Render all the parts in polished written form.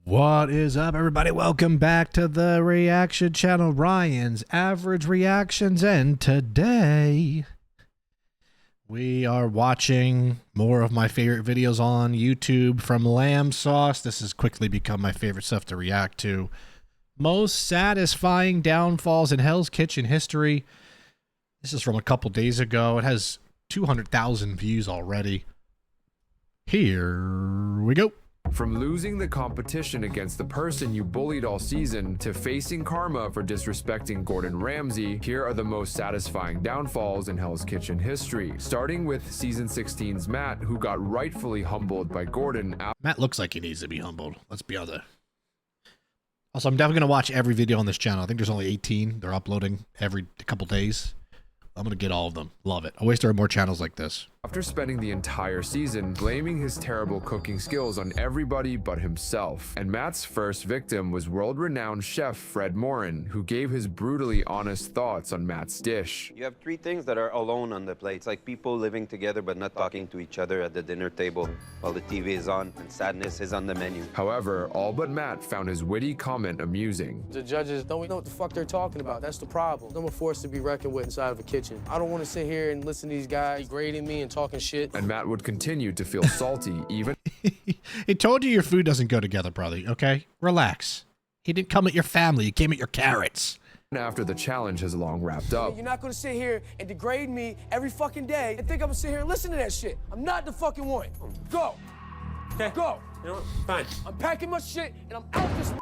What is up, everybody? Welcome back to the reaction channel, Ryan's Average Reactions, and today we are watching more of my favorite videos on YouTube from LambSauce. This has quickly become my favorite stuff to react to. Most satisfying downfalls in Hell's Kitchen history. This is from a couple days ago. It has 200,000 views already. Here we go. From losing the competition against the person you bullied all season to facing karma for disrespecting Gordon Ramsay, here are the most satisfying downfalls in Hell's Kitchen history. Starting with Season 16's Matt, who got rightfully humbled by Gordon. Matt looks like he needs to be humbled. Let's be honest. Also, I'm definitely going to watch every video on this channel. I think there's only 18. They're uploading every couple days. I'm going to get all of them. Love it. I wish there were more channels like this. After spending the entire season blaming his terrible cooking skills on everybody but himself. And Matt's first victim was world-renowned chef Fred Morin, who gave his brutally honest thoughts on Matt's dish. You have three things that are alone on the plate. It's like people living together but not talking to each other at the dinner table while the TV is on and sadness is on the menu. However, all but Matt found his witty comment amusing. The judges don't know what the fuck they're talking about. That's the problem. I'm a force to be reckoned with inside of a kitchen. I don't want to sit here and listen to these guys degrading me and talking shit. And Matt would continue to feel salty even He told you your food doesn't go together, brother, okay? Relax. He didn't come at your family. He came at your carrots. after the challenge has long wrapped up. You're not gonna sit here and degrade me every fucking day and think I'm gonna sit here and listen to that shit. I'm not the fucking one. Go. Okay. Go. You know what? Fine. I'm packing my shit and I'm out this.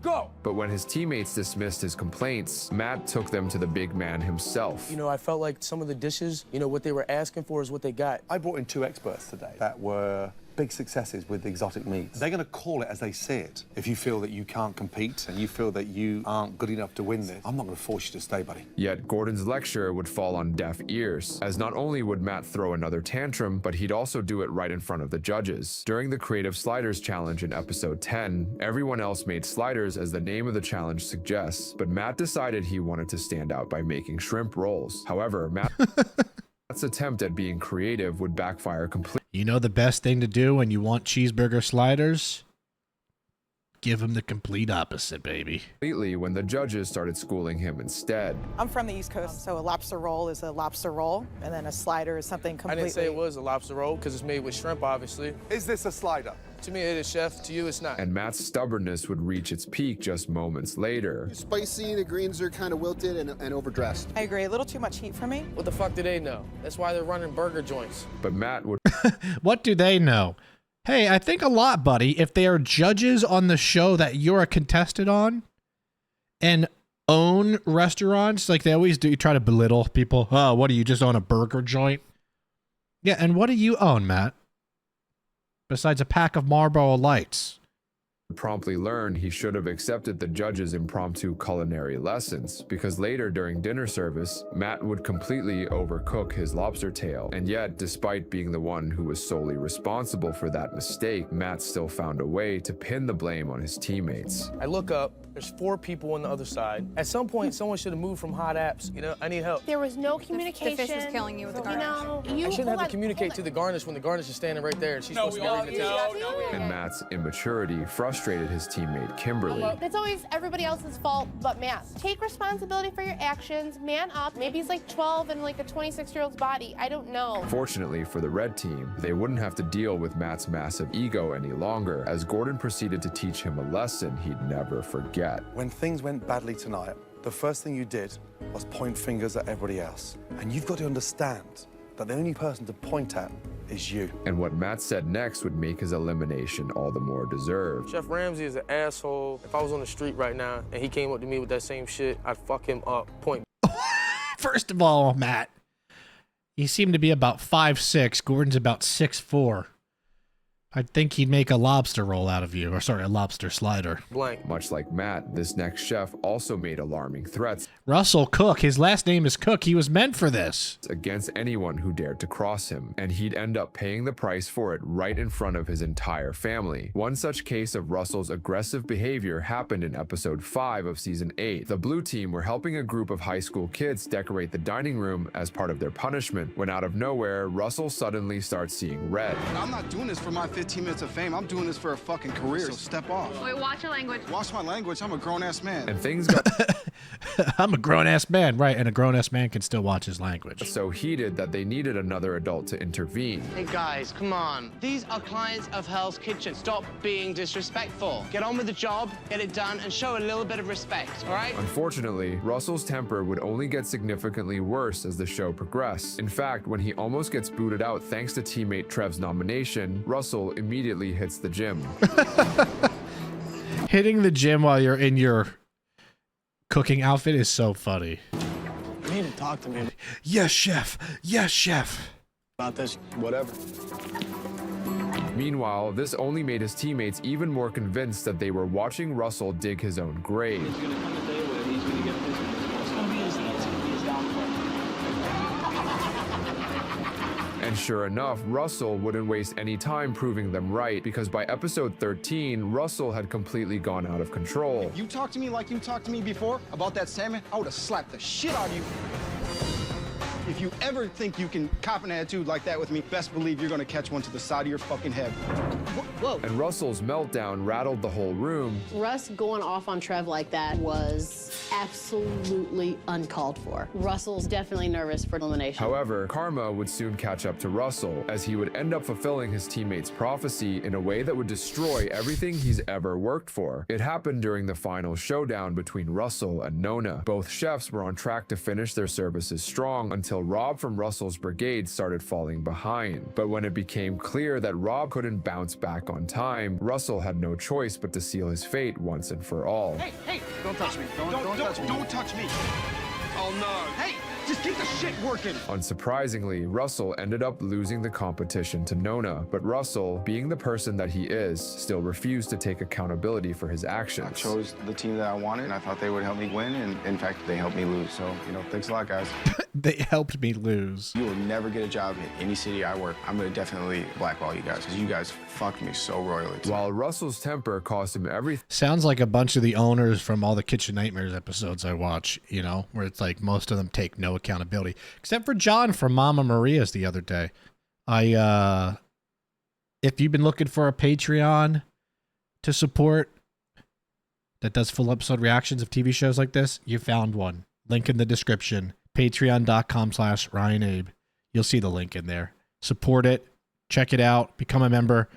Go. But when his teammates dismissed his complaints, Matt took them to the big man himself. You know, I felt like some of the dishes, you know, what they were asking for is what they got. I brought in two experts today that were big successes with exotic meats. They're going to call it as they see it. If you feel that you can't compete and you feel that you aren't good enough to win this, I'm not going to force you to stay, buddy. Yet Gordon's lecture would fall on deaf ears, as not only would Matt throw another tantrum, but he'd also do it right in front of the judges. During the Creative Sliders Challenge in episode 10, everyone else made sliders as the name of the challenge suggests, but Matt decided he wanted to stand out by making shrimp rolls. However, Matt's attempt at being creative would backfire completely. You know the best thing to do when you want cheeseburger sliders? Give him the complete opposite, baby. When the judges started schooling him instead. I'm from the East Coast, so a lobster roll is a lobster roll, and then a slider is something completely... I didn't say it was a lobster roll, because it's made with shrimp, obviously. Is this a slider? To me, it is, chef. To you, it's not. And Matt's stubbornness would reach its peak just moments later. Spicy, the greens are kind of wilted and overdressed. I agree, a little too much heat for me. What the fuck do they know? That's why they're running burger joints. But Matt would What do they know? Hey, I think a lot, buddy. If they are judges on the show that you're a contestant on and own restaurants, like they always do, you try to belittle people. Oh, what do you just own, a burger joint? Yeah, and what do you own, Matt? Besides a pack of Marlboro Lights. promptly learn he should have accepted the judges' impromptu culinary lessons, because later during dinner service, Matt would completely overcook his lobster tail. And yet, despite being the one who was solely responsible for that mistake, Matt still found a way to pin the blame on his teammates. I look up, there's 4 people on the other side. At some point, someone should have moved from hot apps. You know, I need help. There was no communication. The fish was killing you with the garnish. I shouldn't have to communicate to the garnish when the garnish is standing right there and she's supposed to be reading the taste. And Matt's immaturity frustrated his teammate Kimberly. It's always everybody else's fault but Matt. Take responsibility for your actions, man up. Maybe he's like 12 and like a 26-year-old's body. I don't know. Fortunately for the red team, they wouldn't have to deal with Matt's massive ego any longer, as Gordon proceeded to teach him a lesson he'd never forget. When things went badly tonight, the first thing you did was point fingers at everybody else. And you've got to understand that the only person to point at is you. And what Matt said next would make his elimination all the more deserved. Chef Ramsay is an asshole. If I was on the street right now and he came up to me with that same shit, I'd fuck him up, point. First of all, Matt, you seem to be about 5'6". Gordon's about 6'4". I think he'd make a lobster roll out of you, or sorry, a lobster slider. Blank. Much like Matt, this next chef also made alarming threats. Russell Cook, his last name is Cook. He was meant for this. Against anyone who dared to cross him, and he'd end up paying the price for it right in front of his entire family. One such case of Russell's aggressive behavior happened in episode 5 of season 8. The blue team were helping a group of high school kids decorate the dining room as part of their punishment, when out of nowhere, Russell suddenly starts seeing red. I'm not doing this for my 15 15 minutes of fame. I'm doing this for a fucking career, so step off. Wait, watch your language. Watch my language. I'm a grown-ass man. And things got I'm a grown-ass man, right? And a grown-ass man can still watch his language. so heated that they needed another adult to intervene. Hey guys, come on. These are clients of Hell's Kitchen. Stop being disrespectful. Get on with the job, get it done, and show a little bit of respect, all right? Unfortunately, Russell's temper would only get significantly worse as the show progressed. In fact, when he almost gets booted out thanks to teammate Trev's nomination, Russell immediately hits the gym. Hitting the gym while you're in your cooking outfit is so funny. You need to talk to me Yes, chef. Yes, chef. about this. Whatever. Meanwhile, this only made his teammates even more convinced that they were watching Russell dig his own grave. And sure enough, Russell wouldn't waste any time proving them right, because by episode 13, Russell had completely gone out of control. You talk to me like you talked to me before about that salmon, I would have slapped the shit out of you. If you ever think you can cop an attitude like that with me, best believe you're gonna catch one to the side of your fucking head. Whoa. And Russell's meltdown rattled the whole room. Russ going off on Trev like that was absolutely uncalled for. Russell's definitely nervous for elimination. However, karma would soon catch up to Russell, as he would end up fulfilling his teammates' prophecy in a way that would destroy everything he's ever worked for. It happened during the final showdown between Russell and Nona. Both chefs were on track to finish their services strong until Rob from Russell's brigade started falling behind. But when it became clear that Rob couldn't bounce back on time, Russell had no choice but to seal his fate once and for all. Hey, don't touch me. Don't touch me. Don't touch me. Oh no. Hey, just get the shit working. Unsurprisingly, Russell ended up losing the competition to Nona, but Russell, being the person that he is, still refused to take accountability for his actions. I chose the team that I wanted, and I thought they would help me win, and in fact, they helped me lose. So, thanks a lot, guys. They helped me lose. You will never get a job in any city I work. I'm gonna definitely blackball you guys, because you guys fucked me so royally. While Russell's temper cost him everything. Sounds like a bunch of the owners from all the Kitchen Nightmares episodes I watch, where it's like most of them take no accountability, except for John from Mama Maria's the other day. If you've been looking for a Patreon to support that does full episode reactions of TV shows like this, you found one. Link in the description. Patreon.com/RyanAbe. You'll see the link in there. Support it. Check it out. Become a member.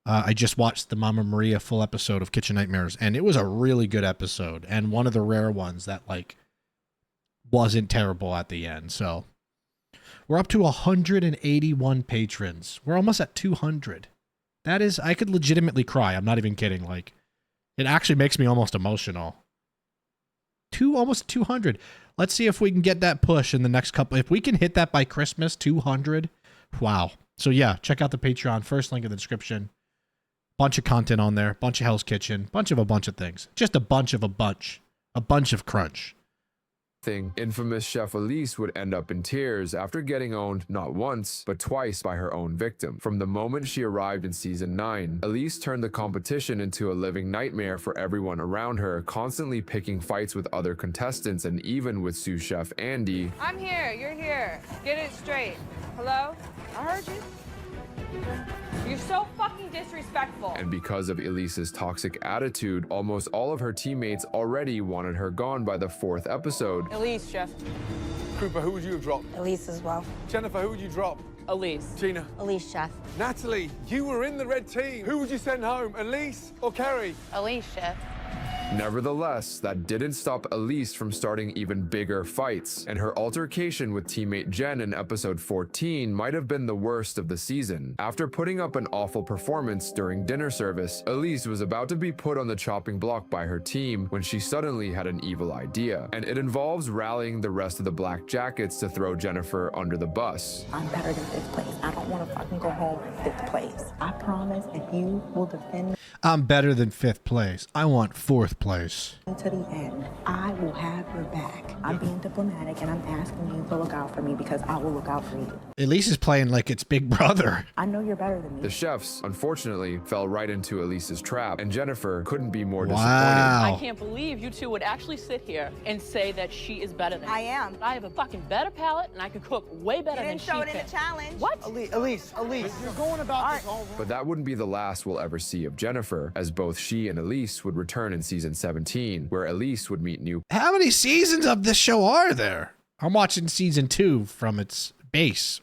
I just watched the Mama Maria full episode of Kitchen Nightmares, and it was a really good episode, and one of the rare ones that wasn't terrible at the end. So we're up to 181 patrons. We're almost at 200. That is, I could legitimately cry. I'm not even kidding. It actually makes me almost emotional. Almost 200. Let's see if we can get that push in the next couple. If we can hit that by Christmas, 200. Wow. So yeah, check out the Patreon. First link in the description. Bunch of content on there. Bunch of Hell's Kitchen. Bunch of things. Just a bunch of a bunch. A bunch of crunch. Infamous chef Elise would end up in tears after getting owned not once, but twice by her own victim. From the moment she arrived in season 9, Elise turned the competition into a living nightmare for everyone around her, constantly picking fights with other contestants and even with sous chef Andy. I'm here, you're here. Get it straight. Hello? I heard you. You're so fucking disrespectful. And because of Elise's toxic attitude, almost all of her teammates already wanted her gone by the 4th episode. Elise, chef. Cooper, who would you have dropped? Elise as well. Jennifer, who would you drop? Elise. Gina? Elise, chef. Natalie, you were in the red team. Who would you send home, Elise or Kerry? Elise, chef. Nevertheless, that didn't stop Elise from starting even bigger fights, and her altercation with teammate Jen in episode 14 might have been the worst of the season. After putting up an awful performance during dinner service, Elise was about to be put on the chopping block by her team when she suddenly had an evil idea, and it involves rallying the rest of the Black Jackets to throw Jennifer under the bus. I'm better than 5th place. I don't want to fucking go home in 5th place. I promise if you will defend me. I'm better than 5th place. I want 4th place. To the end, I will have your back. I'm being diplomatic and I'm asking you to look out for me because I will look out for you. Elise is playing like it's Big Brother. I know you're better than me. The chefs, unfortunately, fell right into Elise's trap, and Jennifer couldn't be more disappointed. I can't believe you two would actually sit here and say that she is better than me. I am. I have a fucking better palate, and I can cook way better than she can. You didn't show it in the challenge. What? Elise, you're going about this all wrong. But that wouldn't be the last we'll ever see of Jennifer, as both she and Elise would return in season 17, where Elise would meet new... How many seasons of this show are there? I'm watching season 2 from its base,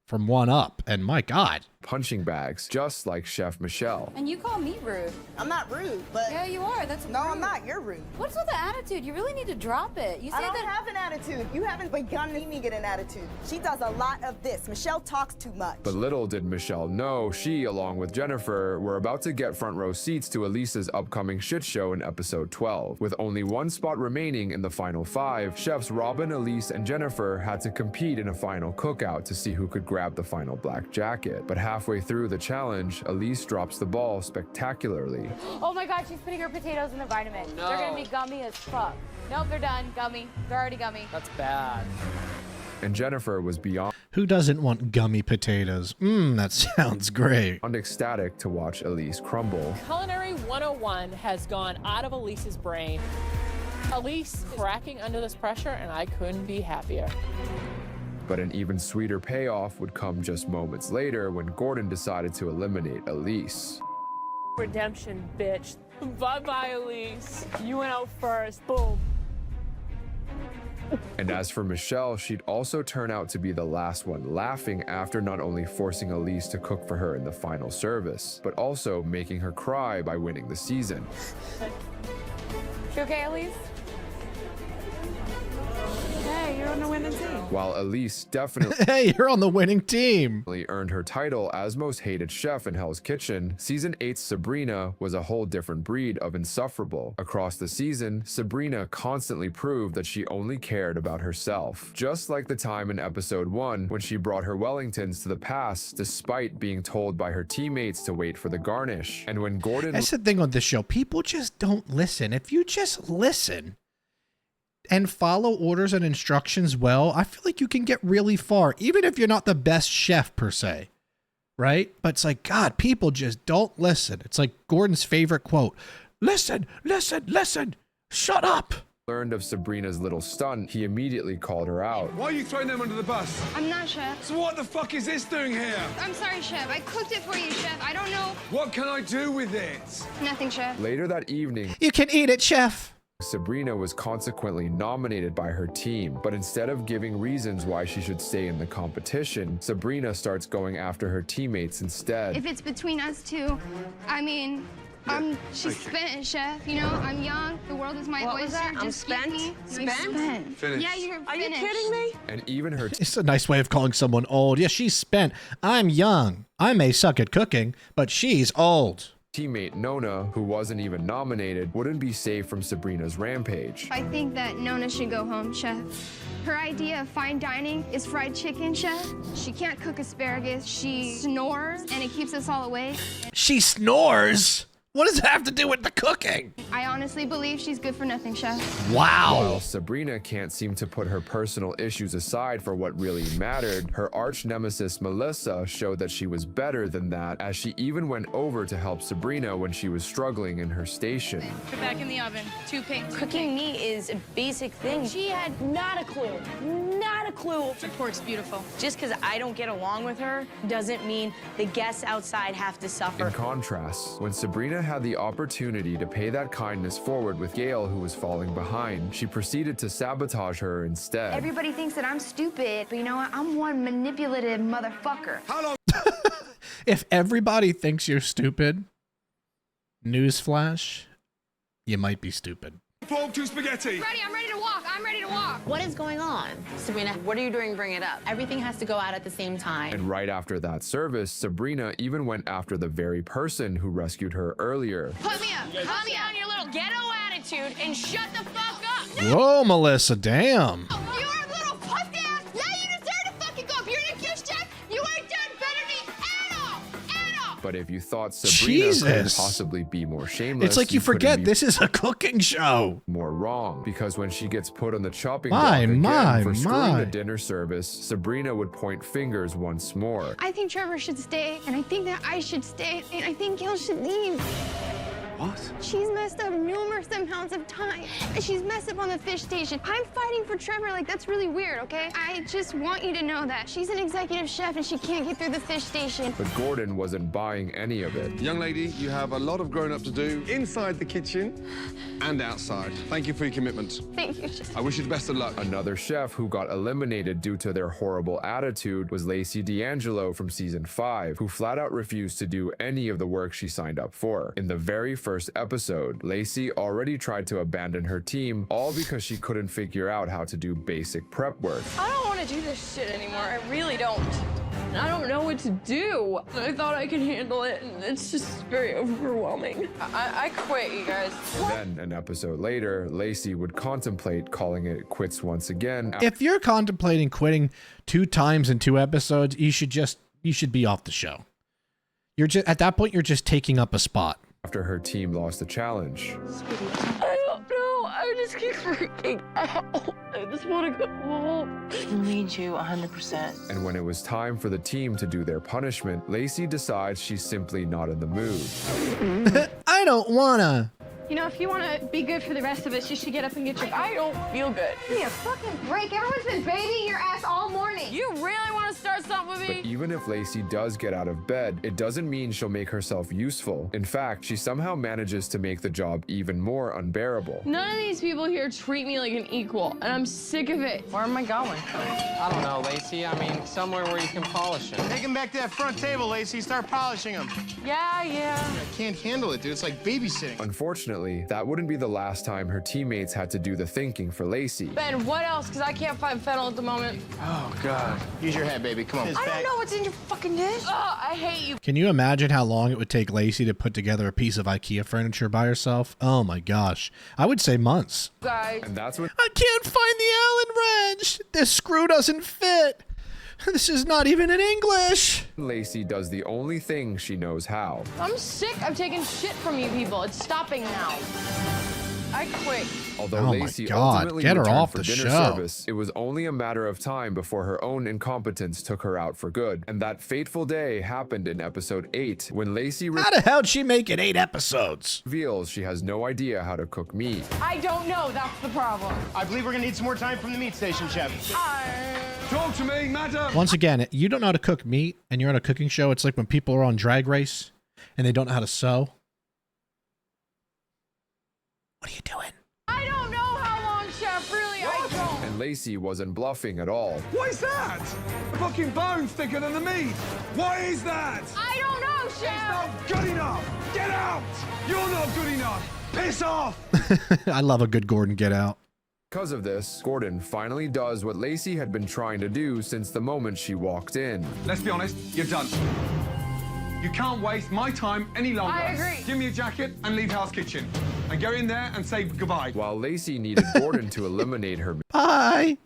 from 1 up, and my God. punching bags, just like Chef Michelle. And you call me rude. I'm not rude, but... Yeah, you are. That's No, rude. I'm not. You're rude. What's with the attitude? You really need to drop it. You say I don't that... have an attitude. You haven't begun to see me get an attitude. She does a lot of this. Michelle talks too much. But little did Michelle know she, along with Jennifer, were about to get front row seats to Elise's upcoming shit show in episode 12. With only one spot remaining in the final 5, chefs Robin, Elise, and Jennifer had to compete in a final cookout to see who could grab the final black jacket. But halfway through the challenge, Elise drops the ball spectacularly. Oh my God, she's putting her potatoes in the Vitamix. No. They're gonna be gummy as fuck. Nope, they're done. Gummy. They're already gummy. That's bad. And Jennifer was beyond Who doesn't want gummy potatoes? That sounds great. ecstatic to watch Elise crumble. Culinary 101 has gone out of Elise's brain. Elise is cracking under this pressure, and I couldn't be happier. But an even sweeter payoff would come just moments later when Gordon decided to eliminate Elise. Redemption, bitch. Bye-bye, Elise. You went out first. Boom. And as for Michelle, she'd also turn out to be the last one laughing after not only forcing Elise to cook for her in the final service, but also making her cry by winning the season. You okay, Elise? Hey, you're on the winning team. While Elise definitely Hey, you're on the winning team. earned her title as most hated chef in Hell's Kitchen, season 8's Sabrina was a whole different breed of insufferable. Across the season, Sabrina constantly proved that she only cared about herself. Just like the time in episode 1 when she brought her Wellingtons to the pass despite being told by her teammates to wait for the garnish. And when Gordon... That's the thing on this show. People just don't listen. If you just listen and follow orders and instructions well, I feel like you can get really far, even if you're not the best chef per se, right? But it's like, God, people just don't listen. It's like Gordon's favorite quote, listen, listen, listen, shut up. Learned of Sabrina's little stunt, he immediately called her out. Why are you throwing them under the bus? I'm not, Chef. So what the fuck is this doing here? I'm sorry, Chef. I cooked it for you, Chef. I don't know. What can I do with it? Nothing, Chef. Later that evening, You can eat it, chef. Sabrina was consequently nominated by her team, but instead of giving reasons why she should stay in the competition, Sabrina starts going after her teammates instead. If it's between us two, I mean, she's spent, Chef. You know, I'm young. The world is my What oyster. was that? I'm Just keep spent? me. Spent? Finished. Yeah, you're Are you finished. kidding me? And even her It's a nice way of calling someone old. Yeah, she's spent. I'm young. I may suck at cooking, but she's old. teammate Nona, who wasn't even nominated, wouldn't be safe from Sabrina's rampage. I think that Nona should go home, Chef. Her idea of fine dining is fried chicken, Chef. She can't cook asparagus. She snores, and it keeps us all awake. She snores? What does that have to do with the cooking? I honestly believe she's good for nothing, Chef. Wow. While Sabrina can't seem to put her personal issues aside for what really mattered, her arch nemesis Melissa showed that she was better than that, as she even went over to help Sabrina when she was struggling in her station. Put back in the oven. 2 pink. Cooking meat is a basic thing. She had not a clue. Not a clue. The pork's beautiful. Just because I don't get along with her doesn't mean the guests outside have to suffer. In contrast, when Sabrina had the opportunity to pay that kindness forward with Gail, who was falling behind, she proceeded to sabotage her instead. Everybody thinks that I'm stupid, but you know what? I'm one manipulative motherfucker. How long? If everybody thinks you're stupid, newsflash, you might be stupid. Pork to spaghetti. Ready, I'm ready to walk. I'm ready to walk. What is going on? Sabrina, what are you doing? Bring it up. Everything has to go out at the same time. And right after that service, Sabrina even went after the very person who rescued her earlier. Put me up. Calm down your little ghetto attitude and shut the fuck up. Whoa, Melissa, damn. You're a little puff ass. Now you deserve to fucking go. If you're in a gift check, you ain't done better than me at all. At all. But if you thought Sabrina couldn't Jesus. possibly be more shameless, It's like you couldn't forget be this is a cooking show. more wrong, because when she gets put on the chopping My, block again for screwing my. the dinner service, Sabrina would point fingers once more. I think Trevor should stay, and I think that I should stay, and I think Gil should leave. What? She's messed up numerous amounts of times, and she's messed up on the fish station. I'm fighting for Trevor, like, that's really weird, okay? I just want you to know that. She's an executive chef, and she can't get through the fish station. But Gordon wasn't buying any of it. Young lady, you have a lot of grown-up to do inside the kitchen and outside. Thank you for your commitment. Thank you, Chef. I wish you the best of luck. Another chef who got eliminated due to their horrible attitude was Lacey D'Angelo from season 5, who flat out refused to do any of the work she signed up for. In the very first episode, Lacey already tried to abandon her team, all because she couldn't figure out how to do basic prep work. I don't want to do this shit anymore. I really don't. I don't know what to do. I thought I could handle it, and it's just very overwhelming. I quit, you guys. Then, an episode later, Lacey would contemplate calling it quits once again. If you're contemplating quitting 2 times in 2 episodes, you should be off the show. You're just at that point, you're just taking up a spot. After her team lost the challenge. I don't know. I just keep freaking out. I just want to go home. I need you 100%. And when it was time for the team to do their punishment, Lacey decides she's simply not in the mood. I don't wanna. You know, if you want to be good for the rest of us, you should get up and get your... I don't feel good. Give me a fucking break. Everyone's been babying your ass all morning. You really want to start something with me? But even if Lacey does get out of bed, it doesn't mean she'll make herself useful. In fact, she somehow manages to make the job even more unbearable. None of these people here treat me like an equal, and I'm sick of it. Where am I going? I don't know, Lacey. I mean, somewhere where you can polish them. Take him back to that front table, Lacey. Start polishing him. Yeah. I can't handle it, dude. It's like babysitting. Unfortunately, that wouldn't be the last time her teammates had to do the thinking for Lacey. Ben, what else? Because I can't find fennel at the moment. Oh, God. Use your head, baby. Come on. I don't know what's in your fucking dish. Oh, I hate you. Can you imagine how long it would take Lacey to put together a piece of IKEA furniture by herself? Oh my gosh. I would say months. Guys. And that's when I can't find the Allen wrench. This screw doesn't fit. This is not even in English. Lacey does the only thing she knows how. I'm sick of taking shit from you people. It's stopping now. I quit. Although Oh my Lacey God, ultimately get her returned off for the dinner show. service, it was only a matter of time before her own incompetence took her out for good. And that fateful day happened in episode 8 when Lacey How the hell'd she make it 8 episodes? reveals she has no idea how to cook meat. I don't know. That's the problem. I believe we're gonna need some more time from the meat station, Chef. Talk to me, madam. Once again, you don't know how to cook meat and you're on a cooking show. It's like when people are on Drag Race and they don't know how to sew. What are you doing? I don't know how long, Chef. Really, I don't. And Lacey wasn't bluffing at all. What is that? The fucking bone's thicker than the meat. What is that? I don't know, Chef. It's not good enough. Get out. You're not good enough. Piss off. I love a good Gordon get out. Because of this, Gordon finally does what Lacey had been trying to do since the moment she walked in. Let's be honest, you're done. You can't waste my time any longer. I agree. Give me a jacket and leave Hell's Kitchen. And go in there and say goodbye. While Lacey needed Gordon to eliminate her Bye.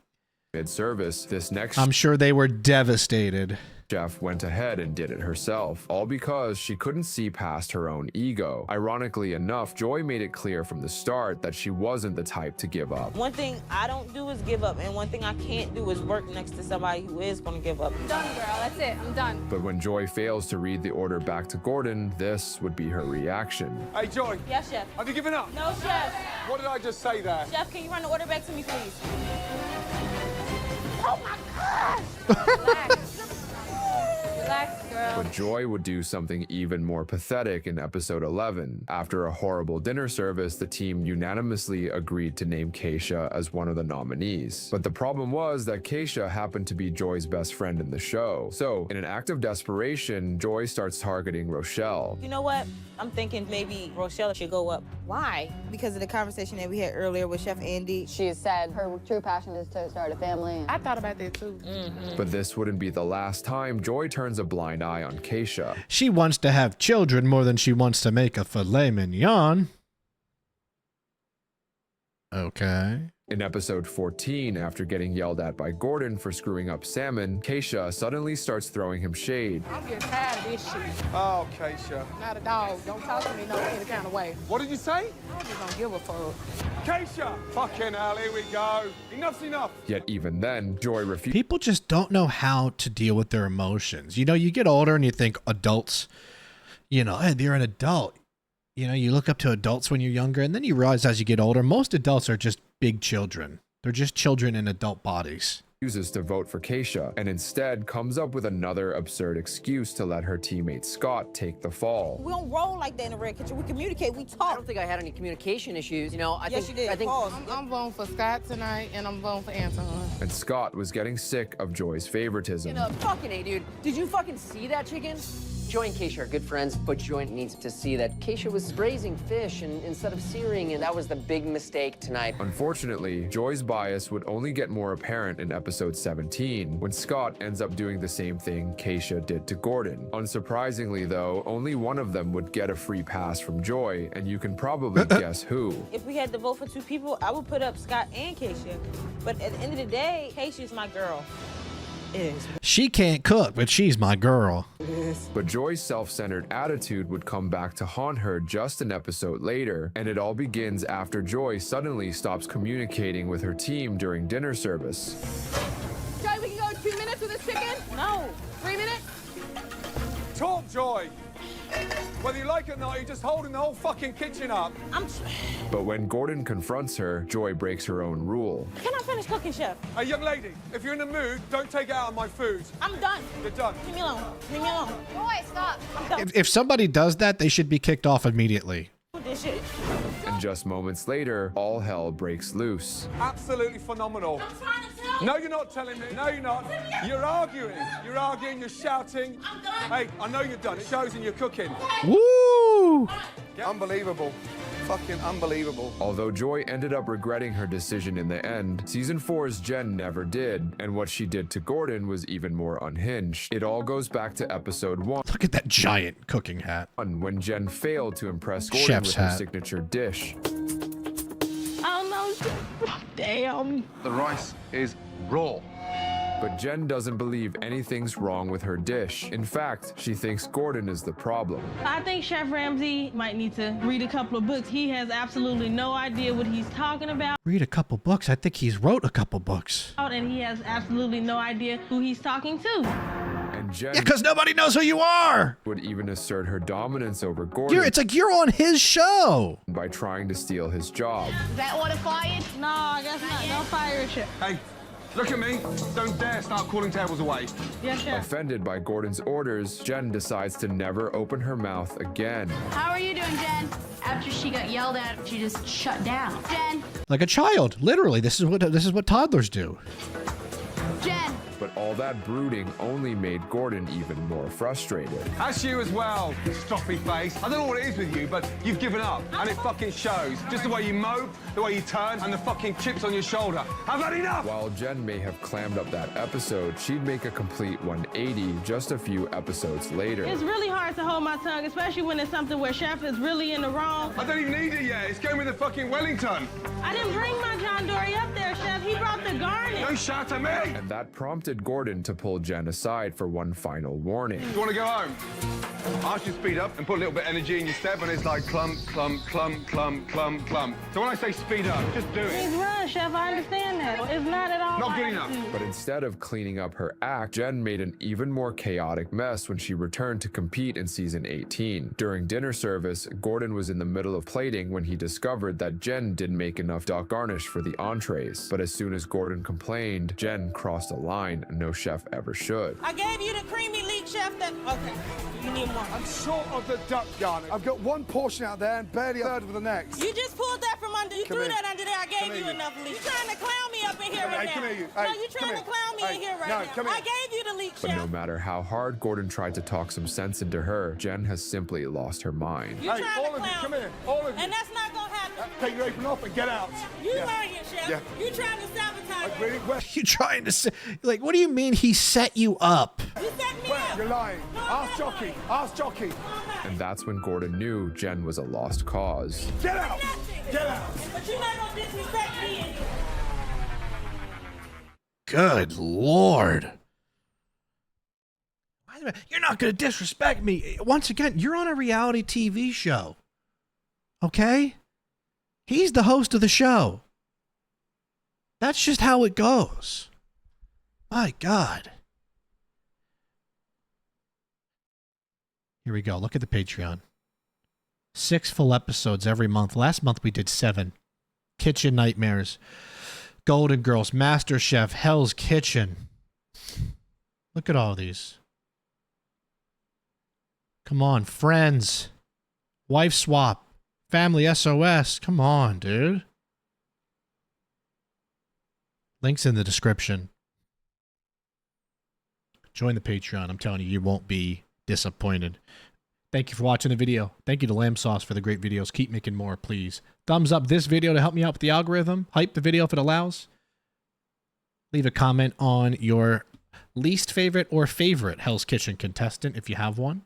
mid-service, this next I'm sure they were devastated. chef went ahead and did it herself, all because she couldn't see past her own ego. Ironically enough, Joy made it clear from the start that she wasn't the type to give up. One thing I don't do is give up, and one thing I can't do is work next to somebody who is going to give up. Done, girl. That's it. I'm done. But when Joy fails to read the order back to Gordon, this would be her reaction. Hey, Joy. Yes, Chef. Have you given up? No, Chef. What did I just say there? Chef, can you run the order back to me, please? Oh, my gosh. Relax. Relax, girl. But Joy would do something even more pathetic in episode 11. After a horrible dinner service, the team unanimously agreed to name Keisha as one of the nominees. But the problem was that Keisha happened to be Joy's best friend in the show. So, in an act of desperation, Joy starts targeting Rochelle. You know what? I'm thinking maybe Rochelle should go up. Why? Because of the conversation that we had earlier with Chef Andy. She said her true passion is to start a family. I thought about that, too. But this wouldn't be the last time Joy turns a blind eye on Keisha. She wants to have children more than she wants to make a filet mignon. Okay. In episode 14, after getting yelled at by Gordon for screwing up salmon, Keisha suddenly starts throwing him shade. I'm getting tired of this shit. Oh, Keisha. Not a dog. Don't talk to me no any kind of way. What did you say? I just don't give a fuck. Keisha! Fucking hell, here we go. Enough's enough. Yet even then, Joy refuses. People just don't know how to deal with their emotions. You know, you get older and you think adults, you know, hey, they're an adult. You know, you look up to adults when you're younger, and then you realize as you get older, most adults are just big children. They're just children in adult bodies. Refuses to vote for Keisha and instead comes up with another absurd excuse to let her teammate Scott take the fall. We don't roll like that in the red kitchen. We communicate, we talk. I don't think I had any communication issues. You know, I think I'm voting for Scott tonight, and I'm voting for Anton. And Scott was getting sick of Joy's favoritism. You know, fucking A, dude. Did you fucking see that chicken? Joy and Keisha are good friends, but Joy needs to see that Keisha was braising fish instead of searing, and that was the big mistake tonight. Unfortunately, Joy's bias would only get more apparent in episode 17, when Scott ends up doing the same thing Keisha did to Gordon. Unsurprisingly, though, only one of them would get a free pass from Joy, and you can probably guess who. If we had to vote for two people, I would put up Scott and Keisha. But at the end of the day, Keisha's my girl. It is. She can't cook, but she's my girl. But Joy's self-centered attitude would come back to haunt her just an episode later, and it all begins after Joy suddenly stops communicating with her team during dinner service. Joy, we can go 2 minutes with this chicken? No. 3 minutes? Talk, Joy. Whether you like it or not, you're just holding the whole fucking kitchen up. But when Gordon confronts her, Joy breaks her own rule. Can I finish cooking, Chef? Hey, young lady, if you're in the mood, don't take it out on my food. I'm done. You're done. Leave me alone. Leave me alone. Boy, stop. I'm done. If somebody does that, they should be kicked off immediately. This shit. And just moments later, all hell breaks loose. Absolutely phenomenal. I'm trying to tell you. No, you're not telling me. No, you're not. You're arguing. You're arguing, you're shouting. I'm done. Hey, I know you're done. It shows in your cooking. Woo! Unbelievable. Fucking unbelievable. Although Joy ended up regretting her decision in the end, Season 4's Jen never did, and what she did to Gordon was even more unhinged. It all goes back to episode 1. Look at that giant cooking hat. When Jen failed to impress Gordon Chef's with her hat. signature dish. Oh no, damn. The rice is raw. But Jen doesn't believe anything's wrong with her dish. In fact, she thinks Gordon is the problem. I think Chef Ramsay might need to read a couple of books. He has absolutely no idea what he's talking about. Read a couple books. I think he's wrote a couple books. And he has absolutely no idea who he's talking to. And Jen Because nobody knows who you are. would even assert her dominance over Gordon It's like you're on his show. by trying to steal his job. Is that order fired? No, I guess not. No fire, Chef. Hey, look at me. Don't dare start calling tables away. Yes, Chef. Offended by Gordon's orders, Jen decides to never open her mouth again. How are you doing, Jen? After she got yelled at, she just shut down. Jen, Like a child. Literally, this is what toddlers do. Jen. But all that brooding only made Gordon even more frustrated. That's you as well, you stuffy face. I don't know what it is with you, but you've given up, and it fucking shows. Just the way you mope, the way you turn, and the fucking chips on your shoulder. I've had enough! While Jen may have clammed up that episode, she'd make a complete 180 just a few episodes later. It's really hard to hold my tongue, especially when it's something where Chef is really in the wrong. I don't even need it yet. It's going with the fucking Wellington. I didn't bring my John Dory up there, Chef. He brought the garnish. Don't shout at me! And that prompted Gordon to pull Jen aside for one final warning. You want to go home? Ask you to speed up and put a little bit of energy in your step, and it's like clump, clump, clump, clump, clump, clump. So when I say speed up, just do He's it. wrong, Chef. I understand that. It's not at all. Not my good enough. attitude. But instead of cleaning up her act, Jen made an even more chaotic mess when she returned to compete in season 18. During dinner service, Gordon was in the middle of plating when he discovered that Jen didn't make enough duck garnish for the entrees. But as soon as Gordon complained, Jen crossed a line no chef ever should. I gave you the creamy leek, Chef. Okay. You need more. I'm short of the duck garnish. I've got one portion out there and barely a third of the next. You just pulled that from under. You Come threw here. that under there. I gave you here. enough leek. You trying to clown me up in here right now? Come here, you. No, Hey, you trying to clown me in here right now. come here. I gave you the leek, But Chef. no matter how hard Gordon tried to talk some sense into her, Jen has simply lost her mind. You Hey, trying all to of you, clown come me. here. All of you. And that's not gonna happen. Take your apron off and get out. You Yeah. heard it, Chef. Yeah. You trying to sabotage me. Really? Where? You trying to say, like, what do you mean he set you up? You set me Where? up. You're lying. Ask Jockey. Ask Jockey. And that's when Gordon knew Jen was a lost cause. Get out. Nothing. Get out. But you're not gonna disrespect me in here. Good Lord. You're not going to disrespect me. Once again, you're on a reality TV show. Okay? He's the host of the show. That's just how it goes. My God. Here we go. Look at the Patreon. 6 full episodes every month. Last month we did 7. Kitchen Nightmares, Golden Girls, Master Chef, Hell's Kitchen. Look at all these. Come on, Friends, Wife Swap, Family SOS. Come on, dude. Links in the description. Join the Patreon. I'm telling you, you won't be disappointed. Thank you for watching the video. Thank you to LambSauce for the great videos. Keep making more, please. Thumbs up this video to help me out with the algorithm. Hype the video if it allows. Leave a comment on your least favorite or favorite Hell's Kitchen contestant if you have one.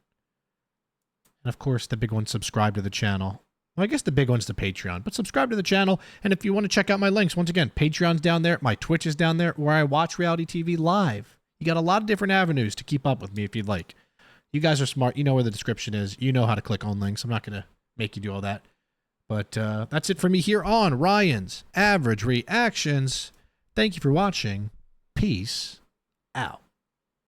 And of course, the big one, subscribe to the channel. Well, I guess the big one's the Patreon, but subscribe to the channel. And if you want to check out my links, once again, Patreon's down there. My Twitch is down there where I watch reality TV live. You got a lot of different avenues to keep up with me if you'd like. You guys are smart. You know where the description is. You know how to click on links. I'm not going to make you do all that. But that's it for me here on Ryan's Average Reactions. Thank you for watching. Peace out.